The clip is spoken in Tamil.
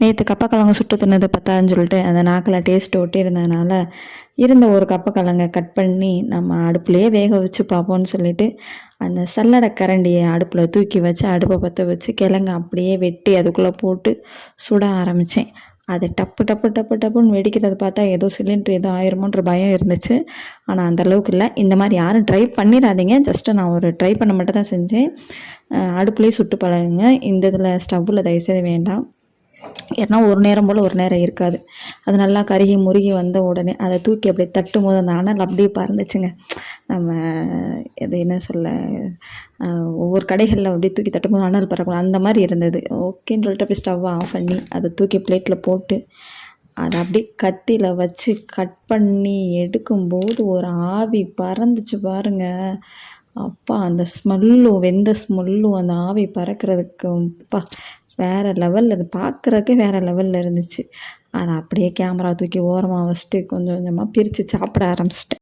நேற்று கப்பக்கிழங்கு சுட்டு தின்னது பத்தாதுன்னு சொல்லிட்டு அந்த நாக்கில் டேஸ்ட் ஒட்டி இருந்ததுனால இருந்த ஒரு கப்பக்கிழங்கை கட் பண்ணி நம்ம அடுப்புலையே வேக வச்சு பார்ப்போம்னு சொல்லிட்டு அந்த சல்லடை கரண்டியை அடுப்பில் தூக்கி வச்சு அடுப்பை பற்ற வச்சு கிழங்கு அப்படியே வெட்டி அதுக்குள்ளே போட்டு சுட ஆரம்பித்தேன். அது டப்பு டப்பு டப்பு டப்புன்னு வெடிக்கிறது பார்த்தா ஏதோ சிலிண்டர் ஏதோ ஆயிருமோன்ற பயம் இருந்துச்சு. ஆனால் அந்தளவுக்கு இல்லை. இந்த மாதிரி யாரும் ட்ரை பண்ணிடாதீங்க. ஜஸ்ட்டு நான் ஒரு ட்ரை பண்ண மட்டும் தான் செஞ்சேன். அடுப்புலேயே சுட்டு பழகுங்க. இந்த இதில் ஸ்டவ்வில் தயவுசெய்து வேண்டாம். ஏன்னா ஒரு நேரம் போல் ஒரு நேரம் இருக்காது. அது நல்லா கருகி முருகி வந்த உடனே அதை தூக்கி அப்படியே தட்டும் போது அந்த அனல் அப்படியே பறந்துச்சுங்க. நம்ம இது என்ன சொல்ல, ஒவ்வொரு கடைகளில் அப்படியே தூக்கி தட்டும்போது அனல் பறக்கும் அந்த மாதிரி இருந்தது. ஓகேன்னு சொல்லிட்டு அப்படியே ஸ்டவ்வை ஆஃப் பண்ணி அதை தூக்கி பிளேட்டில் போட்டு அதை அப்படியே கத்தியில் வச்சு கட் பண்ணி எடுக்கும்போது ஒரு ஆவி பறந்துச்சு பாருங்க. அப்பா அந்த ஸ்மெல்லும் வெந்த ஸ்மெல்லும் அந்த ஆவி பறக்கிறதுக்கு அப்பா வேறு லெவலில் இது பார்க்குறதுக்கே வேறு லெவலில் இருந்துச்சு. அதை அப்படியே கேமரா தூக்கி ஓரமாக வச்சுட்டு கொஞ்சம் கொஞ்சமாக பிரித்து சாப்பிட ஆரம்பிச்சிட்டேன்.